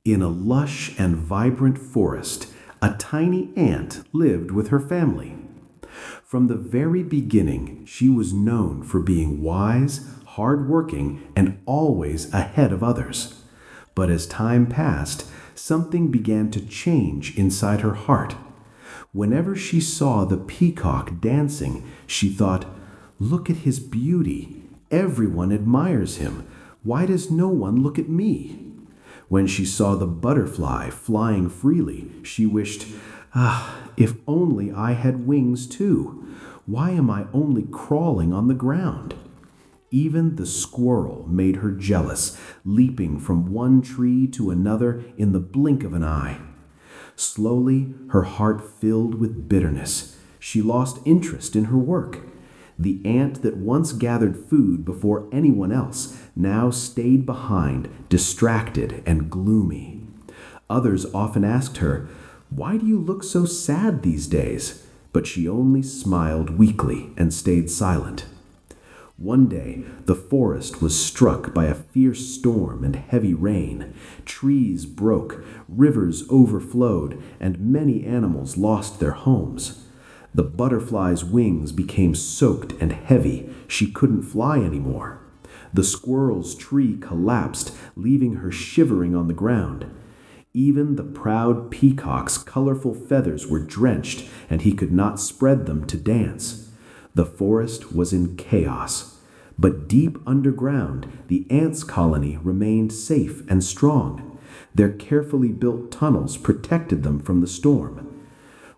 In a lush and vibrant forest, a tiny ant lived with her family. From the very beginning, she was known for being wise, hardworking, and always ahead of others. But as time passed, something began to change inside her heart. Whenever she saw the peacock dancing, she thought, "Look at his beauty. Everyone admires him. Why does no one look at me?" When she saw the butterfly flying freely, she wished, if only I had wings too. Why am I only crawling on the ground?" Even the squirrel made her jealous, leaping from one tree to another in the blink of an eye. Slowly, her heart filled with bitterness. She lost interest in her work. The ant that once gathered food before anyone else now stayed behind, distracted and gloomy. Others often asked her, "Why do you look so sad these days?" But she only smiled weakly and stayed silent. One day, the forest was struck by a fierce storm and heavy rain. Trees broke, rivers overflowed, and many animals lost their homes. The butterfly's wings became soaked and heavy. She couldn't fly anymore. The squirrel's tree collapsed, leaving her shivering on the ground. Even the proud peacock's colorful feathers were drenched, and he could not spread them to dance. The forest was in chaos. But deep underground, the ants' colony remained safe and strong. Their carefully built tunnels protected them from the storm.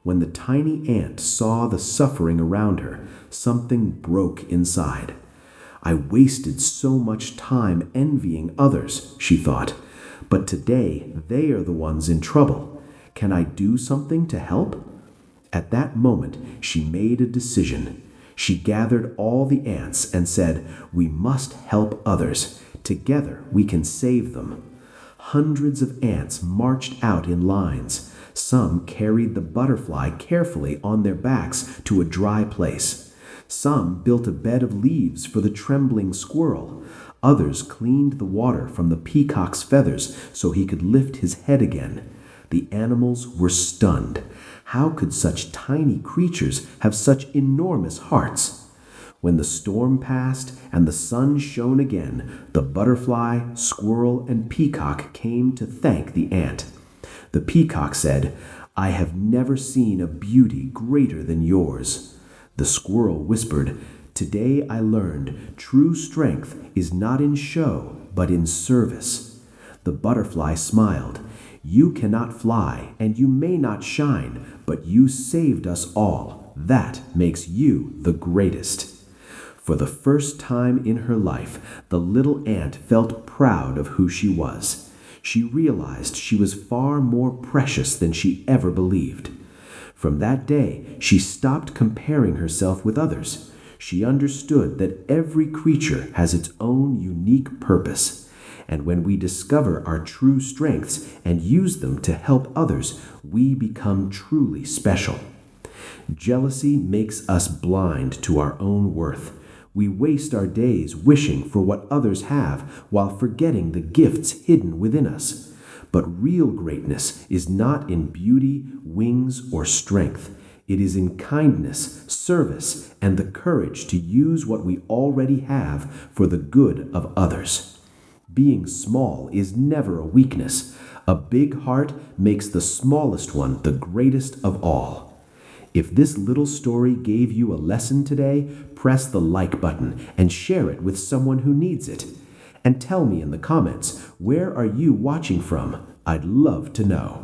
When the tiny ant saw the suffering around her, something broke inside. "I wasted so much time envying others," she thought, "but today they are the ones in trouble. Can I do something to help?" At that moment, she made a decision. She gathered all the ants and said, "We must help others. Together we can save them." Hundreds of ants marched out in lines. Some carried the butterfly carefully on their backs to a dry place. Some built a bed of leaves for the trembling squirrel. Others cleaned the water from the peacock's feathers so he could lift his head again. The animals were stunned. How could such tiny creatures have such enormous hearts? When the storm passed and the sun shone again, the butterfly, squirrel, and peacock came to thank the ant. The peacock said, "I have never seen a beauty greater than yours." The squirrel whispered, "Today I learned true strength is not in show, but in service." The butterfly smiled, "You cannot fly, and you may not shine, but you saved us all. That makes you the greatest." For the first time in her life, the little ant felt proud of who she was. She realized she was far more precious than she ever believed. From that day, she stopped comparing herself with others. She understood that every creature has its own unique purpose. And when we discover our true strengths and use them to help others, we become truly special. Jealousy makes us blind to our own worth. We waste our days wishing for what others have while forgetting the gifts hidden within us. But real greatness is not in beauty, wings, or strength. It is in kindness, service, and the courage to use what we already have for the good of others. Being small is never a weakness. A big heart makes the smallest one the greatest of all. If this little story gave you a lesson today, press the like button and share it with someone who needs it. And tell me in the comments, where are you watching from? I'd love to know.